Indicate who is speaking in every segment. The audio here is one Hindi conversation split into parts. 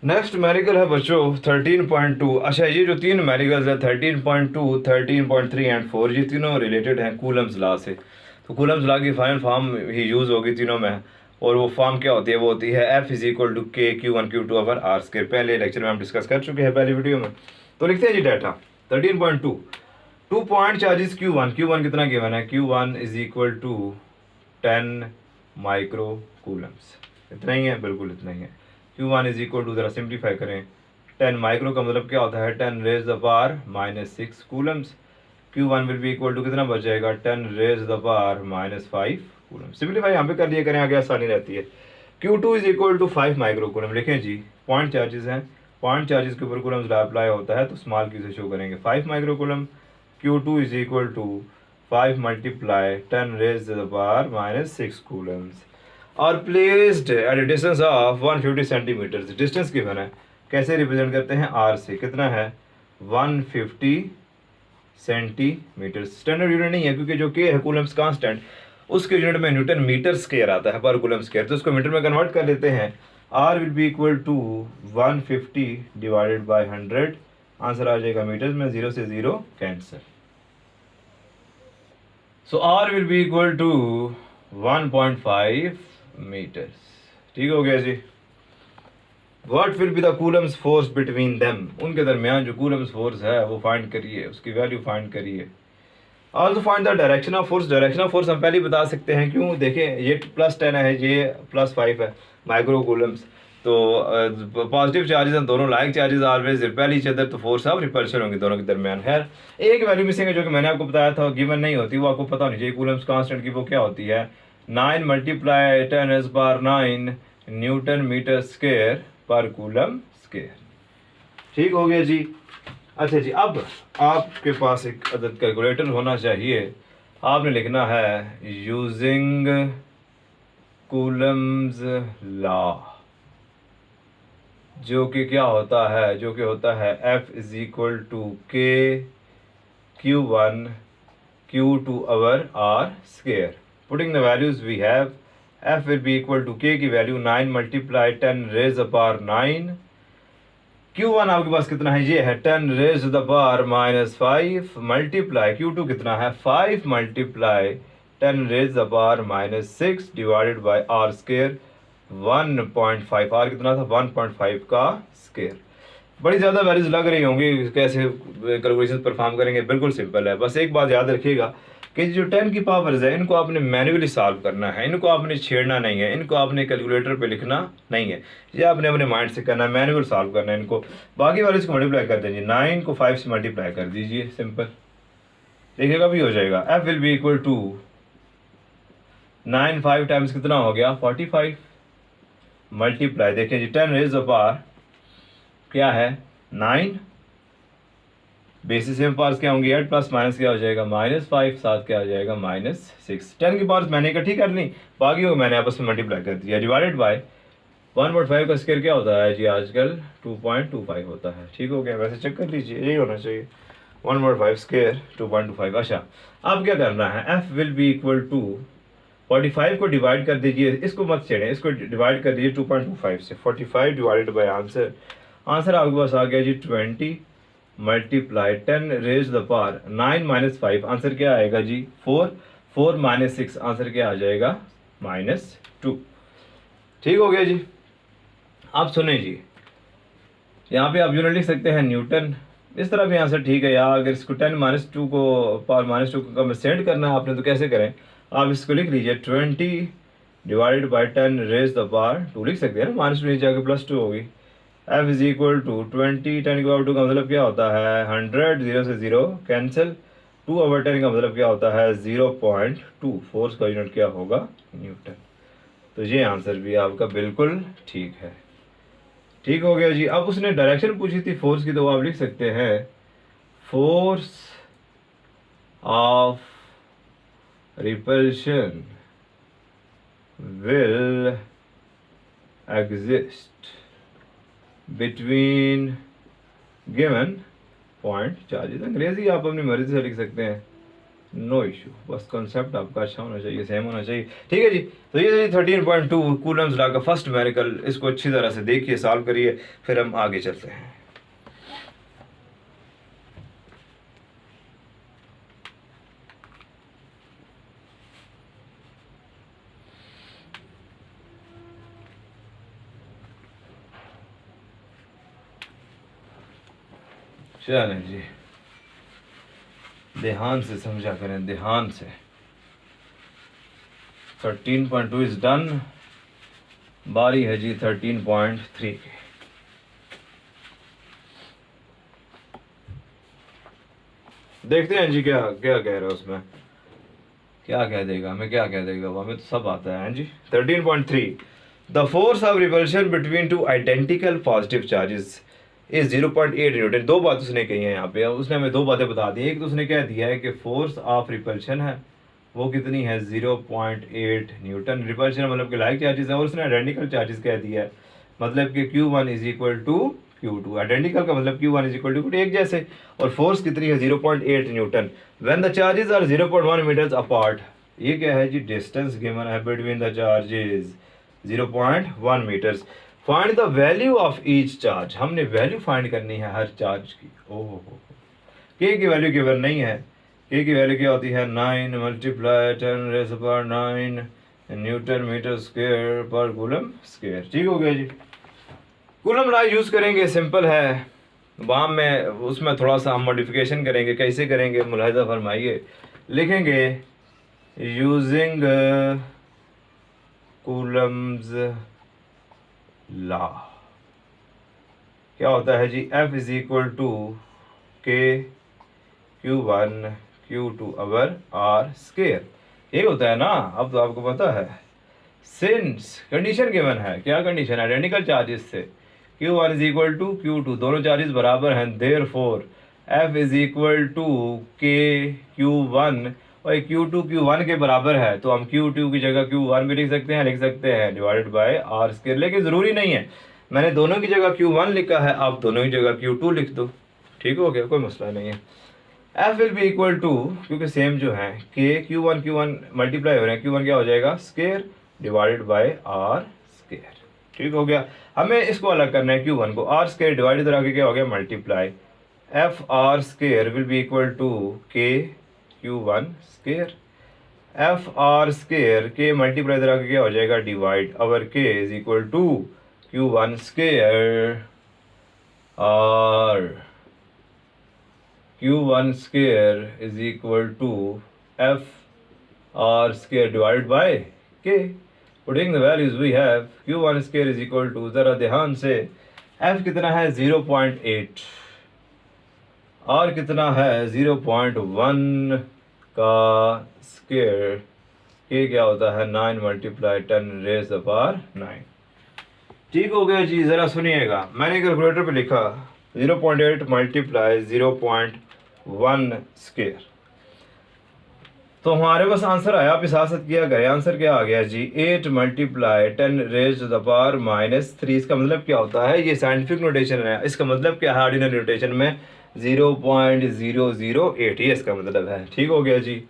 Speaker 1: नेक्स्ट मैरिकल है बच्चों 13.2। अच्छा, ये जो तीन मैरिकल्स है 13.2, 13.3 एंड 4, ये तीनों रिलेटेड हैं कूलम्स लॉ से। तो कूलम्स लॉ की फाइनल फॉर्म ही यूज़ होगी तीनों में, और वो फॉर्म क्या होती है? वो होती है F is equal to k Q1 Q2 over r square. पहले लेक्चर में हम डिस्कस कर चुके हैं पहली वीडियो में। तो लिखते हैं जी डाटा 13.2। 2 पॉइंट चार्जेस Q1 कितना गिवन है? Q1 is equal to 10 micro coulombs. इतना ही है, बिल्कुल इतना ही है। Q1 इज इक्वल टू, ज़रा सिंप्लीफाई करें, 10 माइक्रो का मतलब क्या होता है? 10 raise the power -6 coulombs. Q1 will be equal to कितना बच जाएगा? 10 raise the power -5 coulomb. Simplify यहाँ पे कर लिया करें, आगे आसानी रहती है। Q2 is equal to 5 micro coulomb. लिखें जी, पॉइंट चार्जेस हैं, पॉइंट चार्जेस के ऊपर कूलम्स अप्लाई होता है तो स्मॉल की से शो करेंगे 5 micro coulomb. Q2 is equal to 5 multiply 10 raise the power -6 coulombs और placed at a distance of 150 centimetre. Distance given है, कैसे रिप्रेजेंट करते हैं? आर से। कितना है? 150 सेंटीमीटर। स्टैंडर्ड यूनिट नहीं है क्योंकि जो के है कूलम्स कांस्टेंट, उसके यूनिट में न्यूटन मीटर स्क्वायर आता है पर कूलम स्क्वायर, तो उसको मीटर में कन्वर्ट कर लेते हैं। R will be equal to 150 divided by 100। Answer आ जाएगा मीटर्स में, 0 से 0 cancel. So R will be equal to 1.5 metres. ठीक हो गया जी। What will be the coulomb's force between them? उनके दरमियान जो कूलम्स फोर्स है वो फाइंड करिए, उसकी वैल्यू फाइंड करिए। Also find the direction of force. Direction of force हम पहले ही बता सकते हैं, क्यों? देखें, ये +10 है, ये +5 है माइक्रो कूलम्स। तो पॉजिटिव चार्जेस हैं दोनों, like charges always repel each other, तो फोर्स ऑफ रिपल्शन होंगे दोनों के दरमियान। खैर, एक वैल्यू मिसिंग है जो कि मैंने आपको बताया था, गिवन नहीं होती, वो आपको पता होनी चाहिए कूलम्स कांस्टेंट की। वो क्या होती है? 9 मल्टीप्लाई 10⁻⁹ न्यूटन मीटर स्क्वायर पर कूलम स्क्वायर। ठीक हो गया जी। अच्छा जी, अब आपके पास एक अदद कैलकुलेटर होना चाहिए। आपने लिखना है यूजिंग कूलम्स लॉ, जो कि क्या होता है? जो कि होता है F is equal to k Q1 Q2 over r square. Putting the values we have, F will be equal to k की value 9 multiply 10 raise the power 9। Q1 आपके पास कितना है? ये है 10 raise to the power -5 multiply Q2 कितना है? 5 multiply 10 raise the power -6 divided by r square 1.5। R कितना था? 1.5 का स्क्वायर। बड़ी ज़्यादा वैल्यूज लग रही होंगी, कैसे कैलकुलेशन परफॉर्म करेंगे? बिल्कुल सिंपल है, बस एक बात याद रखिएगा कि जो 10 की पावर्स है इनको आपने मैन्युअली सॉल्व करना है, इनको आपने छेड़ना नहीं है, इनको आपने कैलकुलेटर पे लिखना नहीं है, ये आपने अपने माइंड से करना है, मैन्युअल सॉल्व करना है इनको। बाकी वाले इसको मल्टीप्लाई कर दीजिए, 9 को 5 से मल्टीप्लाई कर दीजिए, सिंपल, देखिएगा भी हो जाएगा। F will be equal to 9 5 times कितना हो गया? 45 मल्टीप्लाई, देखिए जी 10 रेज द पावर क्या है? 9। बेसिस में पावर्स क्या होंगी? ऐड प्लस माइनस क्या हो जाएगा? -5, साथ क्या हो जाएगा? -6। 10 की पावर्स मैंने इकट्ठी कर ली, बाकी को मैंने आपस में मल्टीप्लाई कर दिया, डिवाइडेड बाय 1.5 का स्क्वायर क्या होता है जी आजकल? 2.25 होता है। ठीक हो गया, वैसे चेक कर लीजिए, यही होना चाहिए, 1.5 स्क्वायर 2.25। अच्छा, अब क्या करना है? F will be equal to 45 को डिवाइड कर दीजिए, इसको मत छेड़ें, इसको डिवाइड कर दीजिए 2.25 से। 45 डिवाइडेड बाय आंसर, आंसर आपके पास आ गया जी 20 multiply 10 raise the power 9 - 5, answer क्या आएगा जी? 4। 4 - 6, आंसर क्या आ जाएगा? -2। ठीक हो गया जी। आप सुने जी, यहाँ पे आप यूनिट लिख सकते हैं न्यूटन, इस तरह भी आंसर ठीक है। या अगर इसको 10 - 2 को पावर -2 को कंसेंट करना है आपने, तो कैसे करें? आप इसको लिख लीजिए 20 divided by 10 raise the power 2 लिख सकते हैं ना, -2 नीचे आके +2 होगी। F इज इक्वल टू 20, 10 की पावर 2 का मतलब क्या होता है? 100, 0 से 0 कैंसिल, 2/10 का मतलब क्या होता है? 0.2। फोर्स का यूनिट क्या होगा? न्यूटन। तो ये आंसर भी आपका बिल्कुल ठीक है। ठीक हो गया जी। अब उसने डायरेक्शन पूछी थी फोर्स की, तो आप लिख सकते हैं force of repulsion will exist between given point charges. अंग्रेजी आप अपनी मर्जी से लिख सकते हैं, नो इशू, बस कॉन्सेप्ट आपका अच्छा होना चाहिए, सेम होना चाहिए। ठीक है जी। तो ये 13.2 कूलम्स लॉ का फर्स्ट न्यूमेरिकल, इसको अच्छी तरह से देखिए, सॉल्व करिए, फिर हम आगे चलते हैं। चलें जी, ध्यान से समझा करें, ध्यान से। 13.2 इज डन, बारी है जी 13.3 की। देखते हैं जी क्या क्या कह रहा है उसमें, क्या कह देगा हमें, क्या कह देगा वो, हमें तो सब आता है जी। 13.3 the force of repulsion between two identical positive charges is 0.8 Newton. दो बात उसने कही है यहाँ पे, उसने हमें दो बातें बता दी। एक तो उसने क्या दिया है कि फोर्स ऑफ रिपल्शन है वो कितनी है, 0.8 न्यूटन। रिपल्शन मतलब कि लाइक चार्जेस है, और उसने आइडेंटिकल चार्जेस कह दिया है, मतलब कि Q1 is equal to Q2। Identical का मतलब Q1 इज इक्वल टू एक जैसे, और फोर्स कितनी है 0.8 newton. When the charges are 0.1 meters apart, ये क्या है जी, डिस्टेंस गिवन है between the charges 0.1 meters. Find the value of each charge, हमने वैल्यू फाइंड करनी है हर चार्ज की। ओहो, के की वैल्यू गिवन नहीं है। के की वैल्यू क्या होती है, 9 मल्टीप्लाई 10⁻⁹ न्यूटन मीटर स्क्वायर पर कूलम स्क्वायर। ठीक हो गया जी। कूलम लॉ यूज़ करेंगे, सिंपल है। वहाँ में उसमें थोड़ा सा हम मॉडिफिकेशन करेंगे, कैसे करेंगे मुलाहिजा फरमाइए। लिखेंगे यूजिंग कूलम्स लॉ, क्या होता है जी, F is equal to k Q1 Q2 our are square, ये होता है ना। अब तो आपको पता है, सिंस कंडीशन गिवन है, क्या कंडीशन, आइडेंटिकल चार्जेस से Q1 is equal to Q2, दोनों चार्जेस बराबर हैं, therefore F is equal to k Q1, और Q2 Q1 के बराबर है, तो हम Q2 की जगह Q1 भी लिख सकते हैं डिवाइडेड बाय आर स्क्वायर। लेकिन ज़रूरी नहीं है, मैंने दोनों की जगह Q1 लिखा है, आप दोनों की जगह Q2 लिख दो, ठीक हो गया, कोई मसला नहीं है। F will be equal to, क्योंकि सेम जो है, के Q1 मल्टीप्लाई हो रहे हैं, Q1 क्या हो जाएगा, square divided by r square. ठीक हो गया। हमें इसको अलग करना है, Q1 को, आर स्क्वायर डिवाइड इधर आके क्या हो गया, multiply. F r square will be equal to k Q1 square. F r square के मल्टीप्लाई इधर आके क्या हो जाएगा, डिवाइड, अवर के is equal to Q1 square और Q1 square is equal to F R square divided by K. Putting the values we have, Q1 square is equal to, ज़रा ध्यान से, F कितना है 0.8, R कितना है 0.1 का स्क्वायर, K क्या होता है 9 मल्टीप्लाई 10 रेज़ द पावर 9। ठीक हो गया जी। ज़रा सुनिएगा, मैंने कैलकुलेटर पे लिखा 0.8 मल्टीप्लाई 0.1 स्क्वायर, तो हमारे पास आंसर आया, आप इसासत किया करें, आंसर क्या आ गया जी, 8 multiply 10 raise to the power -3। इसका मतलब क्या होता है, ये साइंटिफिक नोटेशन है, इसका मतलब क्या है, ऑर्डिनरी नोटेशन में 0.008, ये इसका मतलब है। ठीक हो गया जी।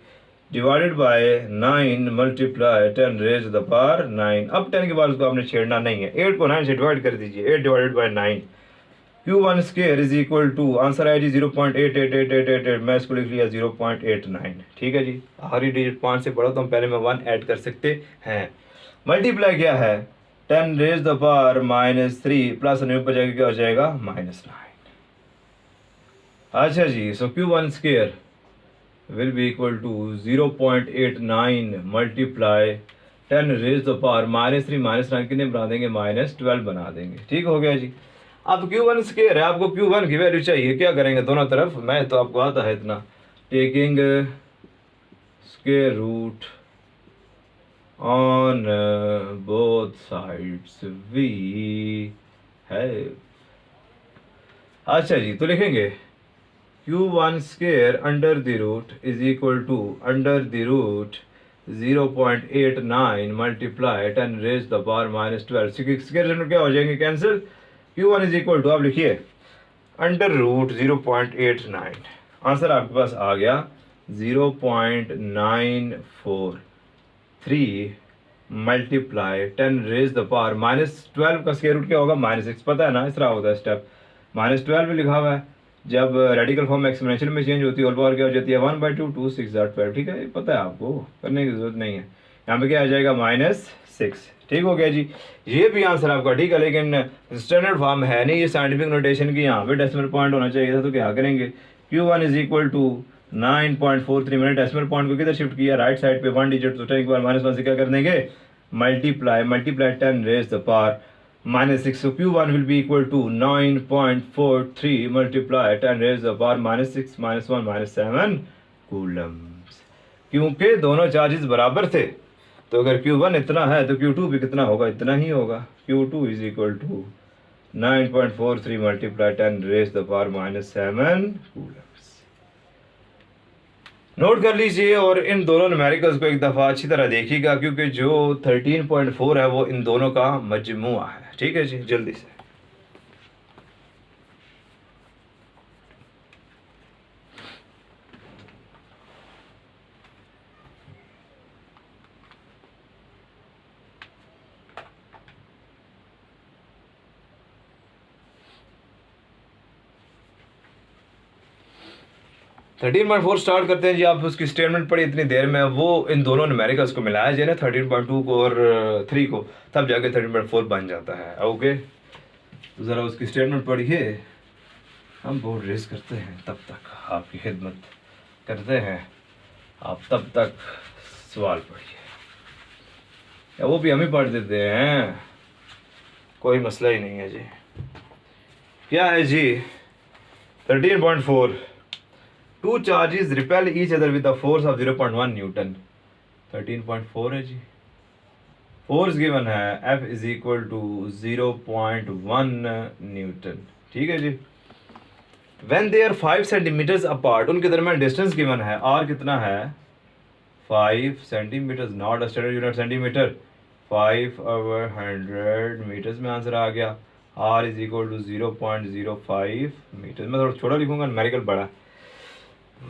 Speaker 1: Divided by 9 multiply 10 raise to the power 9। अब 10 के बाद उसको आपने छेड़ना नहीं है, 8 को 9 से डिवाइड कर दीजिए, 8 divided by 9, Q1 square is equal to, answer आया जी 0.88888, मैं इसको लिख लिया 0.89। ठीक है जी। आखिरी डिजिट 5 से बढ़ा तो हम पहले में 1 ऐड कर सकते हैं। मल्टीप्लाई क्या है, 10 रेज़ द पावर -3 प्लस 9 पर जाएगा, क्या हो जाएगा, -9। अच्छा जी, so Q1 square will be equal to 0.89 multiply 10 raise the power -3 -9 कितने बना देंगे, -12 बना देंगे। ठीक हो गया जी। अब Q1 स्क्वायर है, आपको Q1 की वैल्यू चाहिए, क्या करेंगे, दोनों तरफ, मैं तो आपको आता है इतना, taking square root on both sides we है। अच्छा जी, तो लिखेंगे Q1 square under the root is equal to under the root 0.89 multiply 10 raise the power -12, square क्या हो जाएंगे, cancel. Q1 is equal to, आप लिखिए अंडर रूट 0.89, आंसर आपके पास आ गया 0.943 मल्टीप्लाई 10 रेज द पावर -12 का स्क्वायर रूट क्या होगा -6, पता है ना, इस तरह होता है स्टेप। -12 लिखा हुआ है, जब रेडिकल फॉर्म एक्सपोनेंशियल में चेंज होती है होल पावर क्या हो जाती है 1/2, 2 6 12, ठीक है, ये पता है आपको, करने की जरूरत नहीं है। यहाँ पे क्या आ जाएगा -6, ठीक हो गया जी। ये भी आंसर आपका ठीक है, लेकिन स्टैंडर्ड फॉर्म है नहीं ये साइंटिफिक नोटेशन की, यहाँ पे डेसिमल पॉइंट होना चाहिए था, तो क्या करेंगे Q1 इज इक्वल टू 9.43। मैंने डेसिमल पॉइंट को किधर शिफ्ट किया, राइट साइड पे 1 डिजिट, तो 10 के बाद -1 से क्या कर देंगे multiply 10 raise the power -6, so Q1 will be equal to 9.43 multiply 10 raised to the power -6 -1 -7 Coulomb's. क्योंकि दोनों चार्जेस बराबर थे, तो अगर Q1 इतना है तो Q2 भी कितना होगा, इतना ही होगा। Q2 is equal to 9.43 multiply 10 raised to the power -7 Coulomb's. Note कर लीजिए और इन दोनों न्यूमेरिकल्स को एक दफ़ा अच्छी तरह देखिएगा, क्योंकि जो 13.4 है वो इन दोनों का मजमुआ है, ठीक है जी, जल्दी से। थर्टीन पॉइंट फोर स्टार्ट करते हैं जी। आप उसकी स्टेटमेंट पढ़ी इतनी देर में, वो इन दोनों न्यूमेरिकल्स को मिलाया जाए ना 13.2 को और 3 को, तब जाके 13.4 बन जाता है। ओके, तो ज़रा उसकी स्टेटमेंट पढ़िए, हम बोर्ड रेस करते हैं, तब तक आपकी खिदमत करते हैं, आप तब तक सवाल पढ़िए, या वो भी हम ही पढ़ देते हैं, कोई मसला ही नहीं है जी। क्या है जी 13.4, two charges repel each other with the force of 0.1 newton. 13.4 है जी, फोर्स गिवन है F is equal to 0.1 newton, ठीक है जी। When they are 5 centimetres apart, उनके दरमियान डिस्टेंस गिवन है, R कितना है 5 centimetres, not a standard unit centimetre, 5/100 metres में आंसर आ गया। R is equal to 0.05 metre, मैं थोड़ा छोटा लिखूंगा, न्यूमेरिकल बड़ा।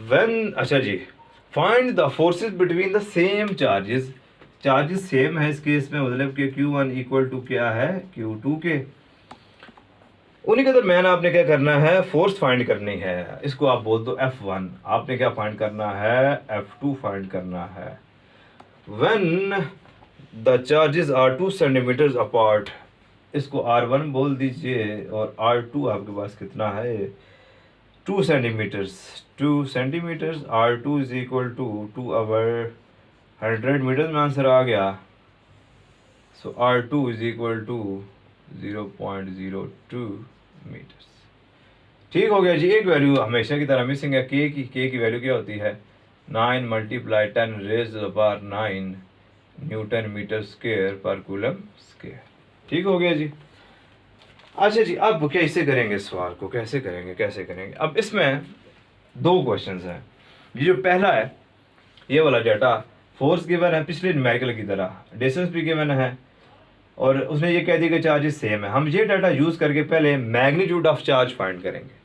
Speaker 1: When, अच्छा जी, find the forces between the same charges, charges सेम है इस केस में, मतलब कि Q1 इक्वल टू क्या है Q2 के, उन्हीं के दरमियान आपने क्या करना है फोर्स फाइंड करनी है, इसको आप बोल दो F1, आपने क्या फाइंड करना है F2 फाइंड करना है। When the charges are 2 centimeters apart, इसको R1 बोल दीजिए, और R2 आपके पास कितना है 2 centimeters, 2 centimeters, R2 is equal to 2/100 meters में आंसर आ गया। So R2 is equal to 0.02 meters, ठीक हो गया जी। एक वैल्यू हमेशा की तरह मिसिंग है, K की वैल्यू क्या होती है 9 multiply 10 raise to the power 9 newton meter square पर कूलम स्क्वायर, ठीक हो गया जी। अच्छा जी, अब कैसे करेंगे सवाल को, कैसे करेंगे। अब इसमें दो क्वेश्चंस हैं। ये जो पहला है, ये वाला डाटा फोर्स गिवन है पिछले न्यूमेरिकल की तरह, डिस्टेंस भी गिवन है, और उसने ये कह दिया कि चार्जेस सेम है। हम ये डाटा यूज़ करके पहले मैग्नीट्यूड ऑफ चार्ज फाइंड करेंगे।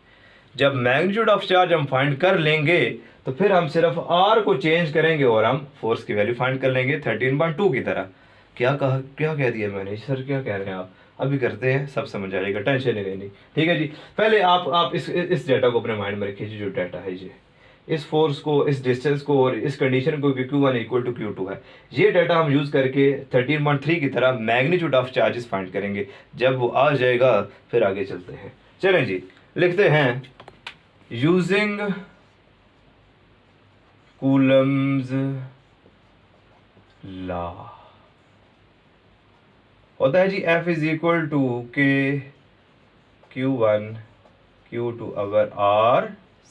Speaker 1: जब मैग्नीट्यूड ऑफ चार्ज हम फाइंड कर लेंगे तो फिर हम सिर्फ R को चेंज करेंगे और हम फोर्स की वैल्यू फाइंड कर लेंगे 13.2 की तरह। क्या कह दिया मैंने सर, क्या कह रहे हैं आप, अभी करते हैं, सब समझ आएगा, टेंशन नहीं लेनी, ठीक है जी। पहले आप इस डाटा को अपने माइंड में रखिए, जो डाटा है ये, इस फोर्स को, इस डिस्टेंस को और इस कंडीशन को कि Q1 इक्वल टू Q2 है, ये डाटा हम यूज़ करके 13.3 की तरह मैग्नीट्यूड ऑफ चार्जेस फाइंड करेंगे। जब वो आ जाएगा फिर आगे चलते हैं। चलें जी, लिखते हैं यूजिंग कूलम्स लॉ, होता है जी F is equal to k Q1 Q2 our R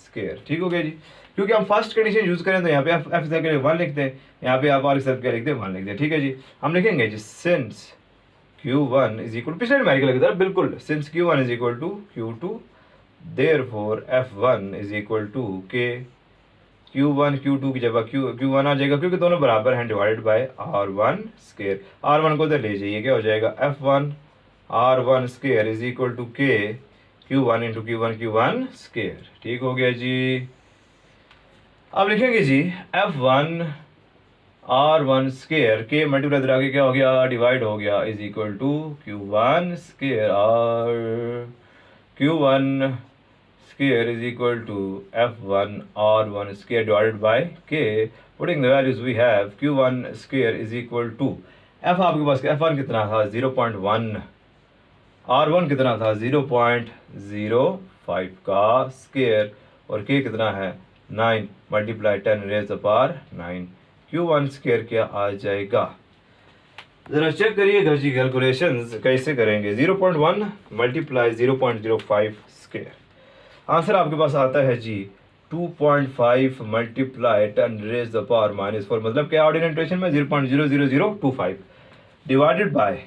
Speaker 1: square, ठीक हो गया जी। क्योंकि हम फर्स्ट कंडीशन यूज करें तो यहाँ पे F के लिए 1 लिखते हैं, यहाँ पे आप R के साथ क्या लिखते हैं 1 लिखते हैं, ठीक है जी। हम लिखेंगे जी सिंस Q1 इज इक्वल, पिछले न्यूमेरिकल की तरह बिल्कुल, since Q1 is equal to Q2 therefore F1 is equal to k Q1 Q2 की जगह Q1 आ जाएगा, क्योंकि दोनों बराबर हैं, divided by R1 square. R1 को इधर ले जाइए, क्या हो जाएगा F1 R1 square is equal to k Q1 into Q1 square, ठीक हो गया जी। अब लिखेंगे जी F1 R1 स्केयर के मल्टीप्लाई आगे क्या हो गया, डिवाइड हो गया, is equal to Q1 square Q1 square is equal to F1 R1 square divided by K. Putting the values we have, Q1 square is equal to F आपके पास F1 कितना था 0.1, R1 कितना था 0.05 का स्केयर और K कितना है 9 multiply 10 raise power 9। Q1 square क्या आ जाएगा, ज़रा चेक करिएगा जी, कैलकुलेशंस कैसे करेंगे। 0.1 मल्टीप्लाई 0.05 स्केयर, आंसर आपके पास आता है जी 2.5 मल्टीप्लाई 10 रेज़ द पावर -4, मतलब क्या ऑर्डिनरी नोटेशन में 0.00025 divided by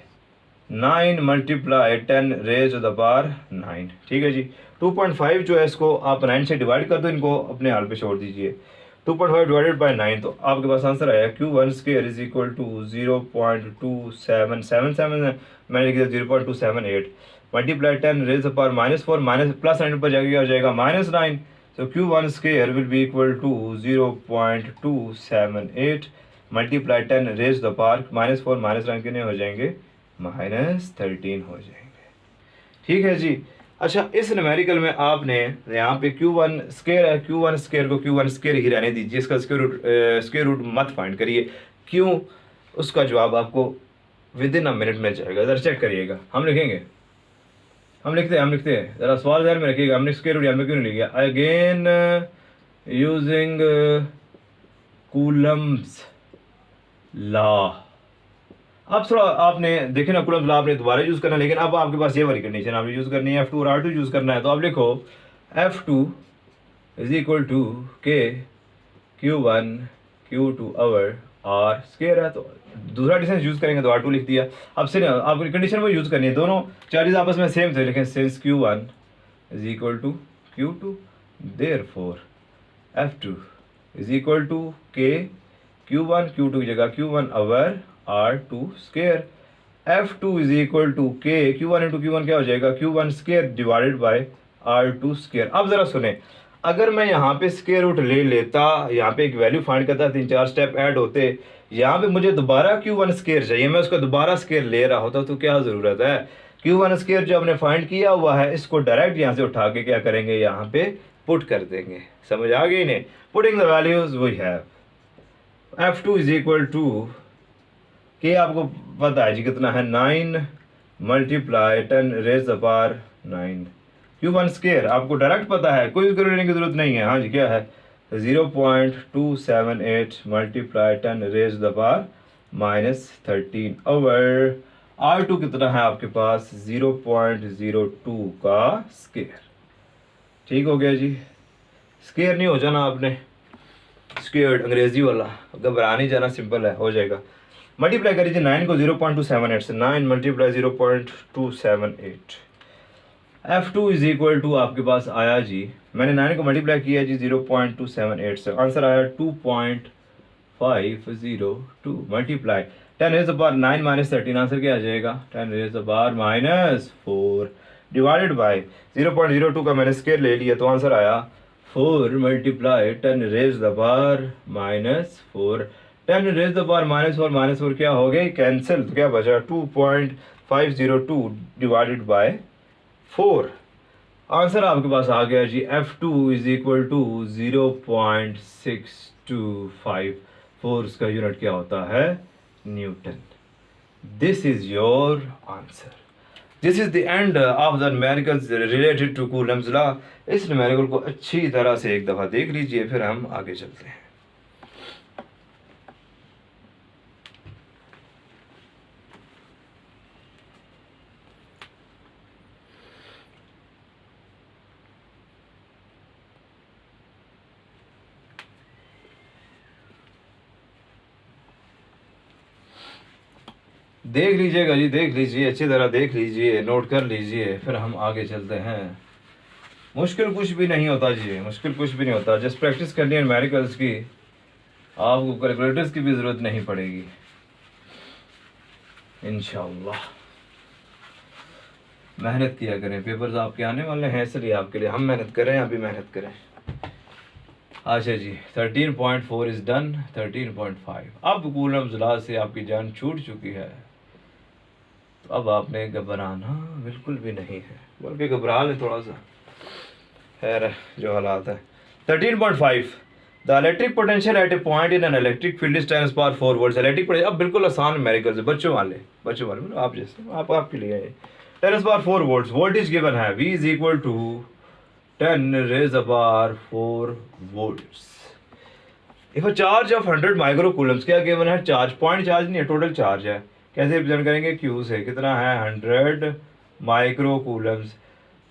Speaker 1: 9 multiply 10 raise the power 9। ठीक है जी, 2.5 जो है इसको आप 9 से डिवाइड कर दो, इनको अपने हाल पे छोड़ दीजिए। 2.5 डिवाइडेड बाय 9, तो आपके पास आंसर आया Q1 square is equal to 0.2777, मैंने लिख दिया 0.278 multiply 10 raise power -4 minus plus 9 पर जाएगा हो जाएगा -9, तो Q1 square will be equal to 0.278 multiply 10 raise the power -4 -9 कितने हो जाएंगे -13 हो जाएंगे। ठीक है जी। अच्छा, इस न्यूमेरिकल में आपने यहाँ पे Q1 स्क्वायर है, Q1 स्क्वायर को Q1 स्क्वायर ही रहने दीजिए, इसका स्क्वायर रूट मत फाइंड करिए, क्यों, उसका जवाब आपको विद इन अ मिनट मिल जाएगा। ज़रा चेक करिएगा, हम लिखेंगे, हम लिखते हैं, ज़रा सवाल ध्यान में रखिएगा, हमने स्क्वायर रूट यहाँ में क्यों नहीं लिखा, अगेन यूजिंग कूलम्स लॉ। अब थोड़ा आपने देखे ना, कूलम्स लॉ आपने दोबारा यूज़ करना, लेकिन अब आपके पास ये वाली कंडीशन आपने यूज़ करनी है, F2 और R2 यूज़ करना है, तो आप लिखो F2 is equal to K Q1 Q2 over R square है, तो दूसरा डिस्टेंस यूज़ करेंगे तो R2 लिख दिया। अब से आपकी कंडीशन वो यूज़ करनी है, दोनों चार्जेस आपस में सेम थे, लेकिन since Q1 is equal to Q2 therefore F2 is equal to K Q1 Q2 की जगह Q1 over R2 square, F2 is equal to K Q1 into Q1 क्या हो जाएगा Q1 square divided bye R2 square. अब ज़रा सुने, अगर मैं यहाँ पे स्क्वायर रूट ले लेता, यहाँ पे एक वैल्यू फाइंड करता, 3-4 स्टेप ऐड होते, यहाँ पे मुझे दोबारा Q1 स्क्वायर चाहिए, मैं उसका दोबारा स्क्वायर ले रहा होता, तो क्या ज़रूरत है, Q1 स्क्वायर जो हमने फाइंड किया हुआ है इसको डायरेक्ट यहाँ से उठा के क्या करेंगे, यहाँ पे पुट कर देंगे। समझ आ गई इन्हें, putting the values we have F2 is equal to K आपको पता है जी कितना है 9 multiply 10 raise the power 9, Q1 square आपको डायरेक्ट पता है, कोई स्क्वायर लेने की जरूरत नहीं है। हाँ जी, क्या है 0.278 multiply 10 raise the power -13 over R2 कितना है आपके पास 0.02 का स्क्वायर। ठीक हो गया जी, स्क्वायर नहीं हो जाना आपने, स्क्वायर्ड अंग्रेजी वाला, घबरा नहीं जाना, सिंपल है, हो जाएगा। मल्टीप्लाई करिए 9 को 0.278 से, 9 multiply 0.278, F2 is equal to आपके पास आया जी, मैंने 9 को मल्टीप्लाई किया जी 0.278 से, आंसर आया 2.502 multiply 10 raise the power 9 -13, answer क्या आ जाएगा 10 raise the power -4 divided by 0.02 का मैंने स्क्वायर ले लिया, तो आंसर आया 4 multiply 10 raise the power -4, 10 raise the power -4 क्या हो गए कैंसिल, तो क्या बचा 2.502 डिवाइडेड बाय 4, आंसर आपके पास आ गया जी F2 is equal to 0.625, force का यूनिट क्या होता है newton. This is your answer. This is the end of the numericals related to Coulomb's law. इस न्यूमेरिकल को अच्छी तरह से एक दफ़ा देख लीजिए, फिर हम आगे चलते हैं। देख लीजिएगा जी, देख लीजिए, अच्छी तरह देख लीजिए, नोट कर लीजिए, फिर हम आगे चलते हैं। मुश्किल कुछ भी नहीं होता जी, मुश्किल कुछ भी नहीं होता, जस्ट प्रैक्टिस करनी है न्यूमेरिकल्स की, आपको कैलकुलेटर्स की भी ज़रूरत नहीं पड़ेगी इंशाअल्लाह। मेहनत किया करें, पेपर्स आपके आने वाले हैं, इसलिए आपके लिए हम मेहनत करें, अभी मेहनत करें। अच्छा जी 13.4 इज डन। 13.5 अब कूलम्स लॉ से आपकी जान छूट चुकी है, तो अब आपने घबराना बिल्कुल भी नहीं है, बल्कि घबरा लें थोड़ा सा, खैर जो हालात है। 13.5 the electric potential at A point in an electric field is 10 power 4 volts. Electric potential अब बिल्कुल आसान मेरिकल्स है, बच्चों वाले मतलब आप जैसे आपके लिए है। 10 पावर 4 वोल्ट्स, वोल्टेज गिवन है V is equal to 10 raised power 4 volts। If a charge of 100 micro coulombs, क्या गिवन है? चार्ज, पॉइंट चार्ज नहीं है, टोटल चार्ज है। कैसे रिप्रेजेंट करेंगे? Q से। कितना है? 100 micro coulombs.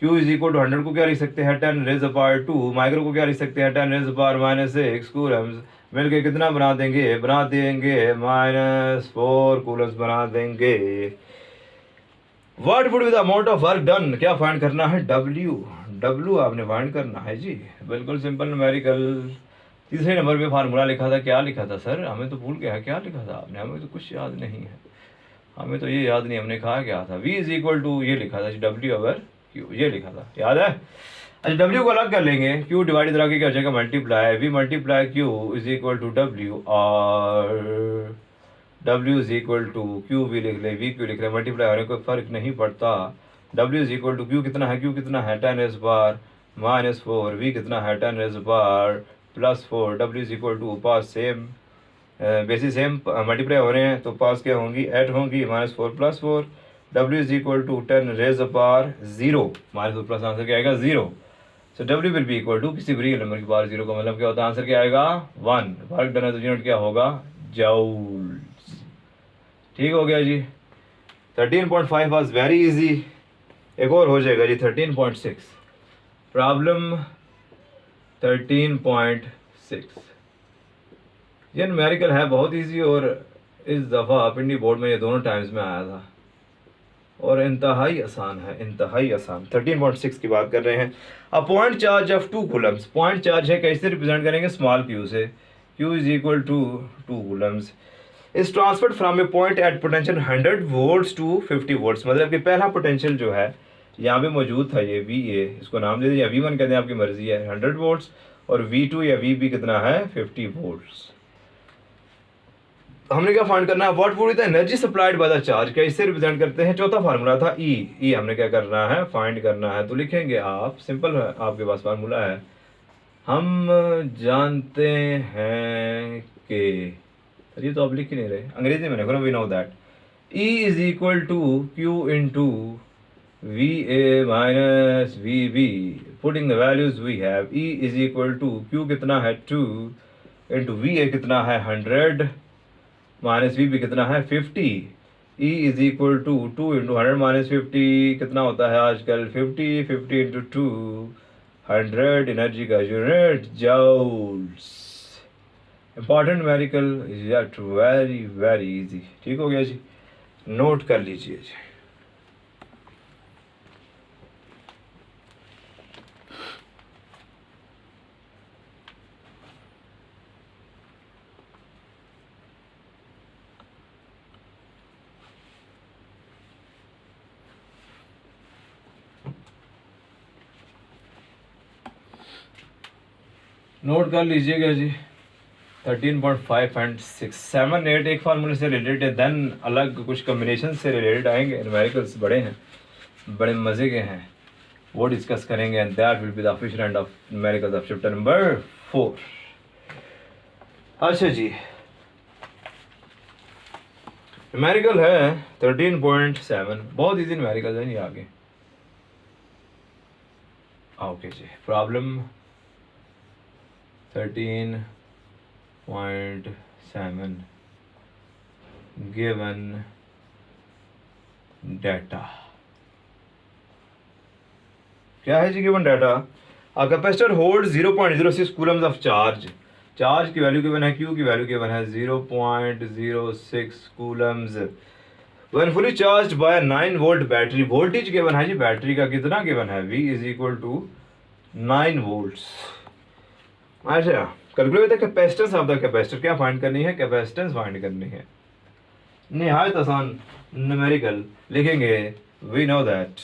Speaker 1: Q is equal to 100 को क्या लिख सकते हैं? 10 रेज पावर 2। माइक्रो को क्या लिख सकते हैं? 10 रेज पावर -6 कूलम्स। मिलके कितना बना देंगे? -4 कूलम्स बना देंगे। What would be the amount of work done? क्या फाइंड करना है? W आपने फाइंड करना है जी, बिल्कुल सिंपल न्यूमेरिकल। तीसरे नंबर पे फार्मूला लिखा था, क्या लिखा था सर? हमें तो भूल गया, क्या लिखा था आपने? हमें तो कुछ याद नहीं है, हमें तो ये याद नहीं हमने कहा क्या था। V इज इक्वल टू ये लिखा था W ओवर Q, ये लिखा था, याद है? अच्छा W को अलग कर लेंगे, Q डिवाइड इधर आके क्या हो जाएगा? Multiply, V multiply Q is equal to W, और W is equal to Q भी लिख ले, V क्यों लिख रहे, मल्टीप्लाई होने कोई फर्क नहीं पड़ता। W is equal to Q कितना है? Q कितना है? 10 रेज़ पावर -4। V कितना है? 10 raise power +4। W is equal to पास सेम बेसिस सेम मल्टीप्लाई हो रहे हैं तो पास क्या होंगी? 8 होंगी, -4 +4। W is equal to 10 raise power 0, -4 plus answer क्या आएगा? 0। So W will be equal to किसी भी रियल नंबर की पावर 0 का मतलब क्या होता है? आंसर क्या आएगा? 1। वर्क डन है तो यूनिट क्या होगा? जूल्स। ठीक हो गया जी। 13.5 वाज वेरी इजी। एक और हो जाएगा जी 13.6। प्रॉब्लम 13.6 ये न्यूमेरिकल है, बहुत इजी, और इस दफ़ा पिंडी बोर्ड में ये दोनों टाइम्स में आया था और इंतहाई आसान है, इंतहाई आसान। 13.6 की बात कर रहे हैं। A point charge of 2 coulombs, point charge है, कैसे रिप्रेजेंट करेंगे? स्मॉल q से। Q is equal to 2 coulombs is transferred from a point at potential 100 volts to 50 volts. मतलब कि पहला पोटेंशियल जो है यहाँ पे मौजूद था, ये VA, इसको नाम दे दें या V1 कहते हैं, आपकी मर्जी है, 100 वोल्ट्स, और V2 या VB कितना है? 50 वोल्ट्स। हमने क्या फाइंड करना है? What would be the energy supplied by the charge, कैसे रिप्रेजेंट करते हैं? चौथा फार्मूला था E हमने क्या करना है? फाइंड करना है। तो लिखेंगे आप, सिंपल है, आपके पास फार्मूला है। हम जानते हैं कि, ये तो आप लिख ही नहीं रहे, अंग्रेजी में लिखो ना, we know that E is equal to Q into VA minus VB, putting the values we have. E is equal to Q कितना है? 2 इंटू VA कितना है? 100 माइनस VB कितना है? 50। E is equal to 2 into 100 minus 50 कितना होता है आजकल? 50 इंटू 2 100, एनर्जी का unit joules. Important numerical is that very very easy. ठीक हो गया जी, नोट कर लीजिए जी। नोट कर लीजिएगा जी। 13.5 एंड 6, 7, 8 एक फार्मूले से रिलेटेड है, देन अलग कुछ कम्बिनेशन से रिलेटेड आएंगे। न्यूमेरिकल्स बड़े हैं, बड़े मज़े के हैं, वो डिस्कस करेंगे, and that will be the official end of numericals of chapter number 4। अच्छा जी, न्यूमेरिकल है 13.7, बहुत इजी न्यूमेरिकल है ये आगे। ओके जी, प्रॉब्लम 13.7 given data। क्या है जी given data? A capacitor hold 0.06 coulombs of charge. Charge की वैल्यू गिवन है, Q की वैल्यू गिवन है 0.06 coulombs. When fully charged by 9 volt battery, voltage given है जी बैटरी का, कितना गिवन है? V is equal to 9 volts. अच्छा, calculate the capacitance of the capacitor, क्या फाइंड करनी है? कैपेसिटेंस फाइंड करनी है। निहायत आसान न्यूमेरिकल, लिखेंगे वी नो दैट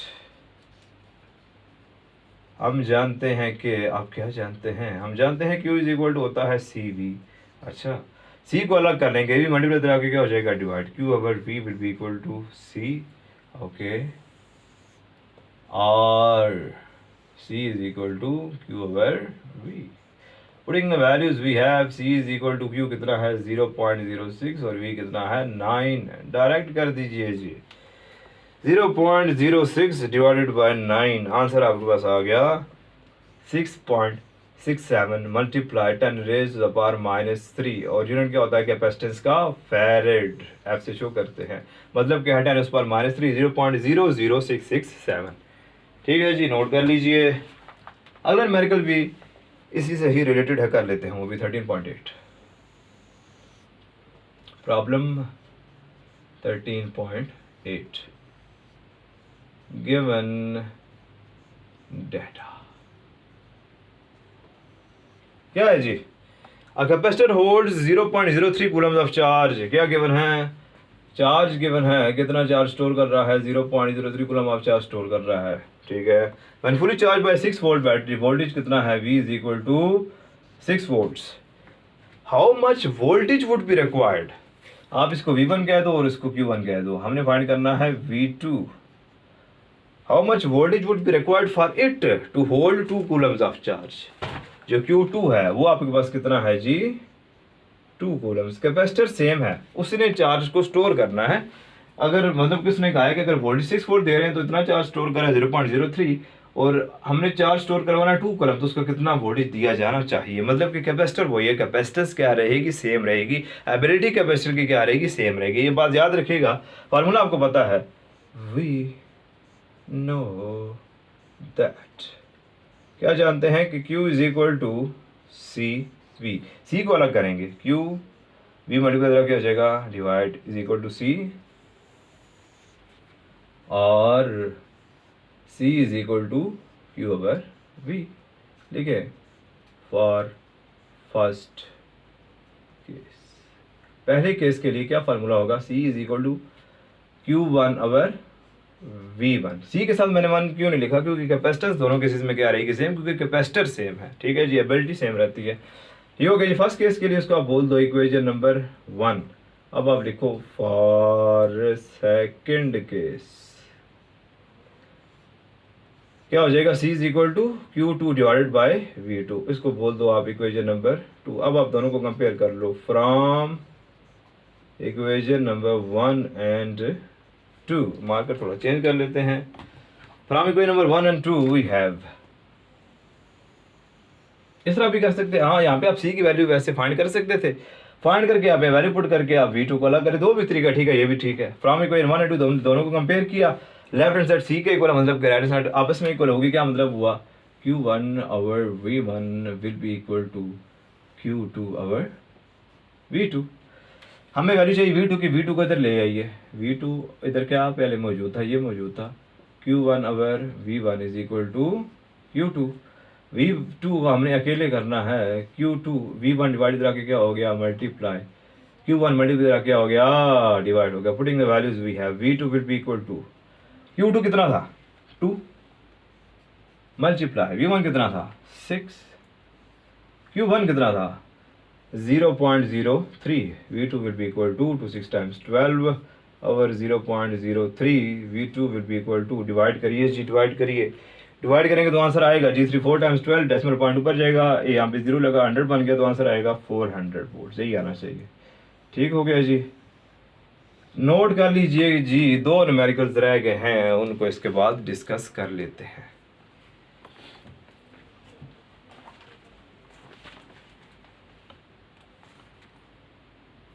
Speaker 1: हम जानते हैं कि आप क्या जानते हैं, हम जानते हैं Q इज इक्वल टू होता है CV। अच्छा, C को अलग कर लेंगे, भी मल्टीप्लाई करा के क्या हो जाएगा divide, Q over V will be equal to C। Okay, और C is equal to Q over V। Putting the values we have, C is equal to Q कितना है 0.06 और V कितना है 9। डायरेक्ट कर दीजिए जी, 0.06 डिवाइडेड बाय 9, आंसर आपके पास आ गया 6.67 multiply 10 raise to the power -3। और यूनिट क्या होता है कैपेसिटेंस का, फैरेड। एफ से शो करते हैं, मतलब क्या है 10 टू द पावर -3, 0.00667। ठीक है जी, नोट कर लीजिए। अगला न्यूमेरिकल भी इसी से ही रिलेटेड है, कर लेते हैं वो भी 13.8। प्रॉब्लम 13.8, गिवन डेटा क्या है जी, a capacitor holds 0.03 coulombs of charge. क्या गिवन है, चार्ज गिवन है, कितना चार्ज स्टोर कर रहा है 0.03 कूलम ऑफ चार्ज स्टोर कर रहा है। ठीक है, when fully charge by 6 volt battery, voltage कितना है V is equal to 6 volts. How much voltage would be required, आप इसको V1 कह दो और इसको Q1 कह दो, हमने फाइंड करना है V2। How much voltage would be required for it to hold 2 coulombs of charge. जो Q2 है वो आपके पास कितना है जी 2 कूलम्स। कैपेसिटर सेम है, उसने चार्ज को स्टोर करना है। अगर मतलब किसने कहा है कि अगर वोल्टेज 6 वोल्ट दे रहे हैं तो इतना चार्ज स्टोर करा 0.03 और हमने चार्ज स्टोर करवाना 2 कूलम, तो उसको कितना वोल्टेज दिया जाना चाहिए। मतलब कि कैपेसिटर वही है, कैपेसिटेंस क्या रहेगी, सेम रहेगी। एबिलिटी कैपेसिटर की क्या रहेगी, सेम रहेगी। ये बात याद रखिएगा, फार्मूला आपको पता है, वी नो दैट, क्या जानते हैं कि Q is equal to C V. C को अलग करेंगे, Q V मल्टीप्लाई क्या हो जाएगा divide is equal to C, और C is equal to Q over V। लिखे फॉर फर्स्ट केस, पहले केस के लिए क्या फार्मूला होगा, C is equal to Q1 over V1। C के साथ मैंने 1 क्यों नहीं लिखा, क्योंकि कैपेसिटेंस दोनों केसेस में क्या रहेगी सेम, क्योंकि कैपेसिटर सेम है। ठीक है जी, एबिलिटी सेम रहती है। ये हो गया जी फर्स्ट केस के लिए, इसको आप बोल दो इक्वेशन नंबर 1। अब आप लिखो फॉर सेकंड केस, क्या हो जाएगा, C is equal to Q2 divided by V2, इसको बोल दो आप इक्वेशन नंबर 2। अब आप दोनों को कंपेयर कर लो, from equation number 1 and 2, marker थोड़ा चेंज कर लेते हैं। From equation number 1 and 2 we have, इस तरह भी कर सकते हैं। हाँ, यहाँ पे आप C की वैल्यू वैसे फाइंड कर सकते थे, फाइंड करके आप वैल्यू पुट करके आप V2 को अलग करें, दो भी तरीका ठीक है, ये भी ठीक है। फ्रॉम इक्वेशन 1 एंड 2 दोनों को कंपेयर किया, लेफ्ट हैंड साइड C के इक्वल, मतलब राइट हैंड साइड आपस में इक्वल होगी। क्या मतलब हुआ, Q1 over V1 will be equal to Q2 over V2। हमें वैल्यू चाहिए V2 की, V2 को इधर ले आइए, V2 इधर क्या पहले मौजूद था, ये मौजूद था, Q1 over V1 is equal to Q2। V2 हमने अकेले करना है, Q2 V1 डिवाइड इधर आके क्या हो गया मल्टीप्लाई, Q1 मल्टीप्लाई क्या हो गया डिवाइड हो गया। Putting the values we have, V2 will be equal to, Q2 कितना था 2 मल्टीप्लाई V1 कितना था 6, Q1 कितना था 0.03, V2 will be equal to 6 times 12 over 0.03, V2 will be equal to, divide करिए जी, डिवाइड करिए, डिवाइड करेंगे तो आंसर आएगा जी 3 4 टाइम्स 12, डेसिमल पॉइंट ऊपर जाएगा, यहाँ पे 0 लगा, 100 बन गया, तो आंसर आएगा 400 वोल्ट, सही आना चाहिए। ठीक हो गया जी, नोट कर लीजिए जी, 2 न्यूमेरिकल्स रह गए हैं, उनको इसके बाद डिस्कस कर लेते हैं।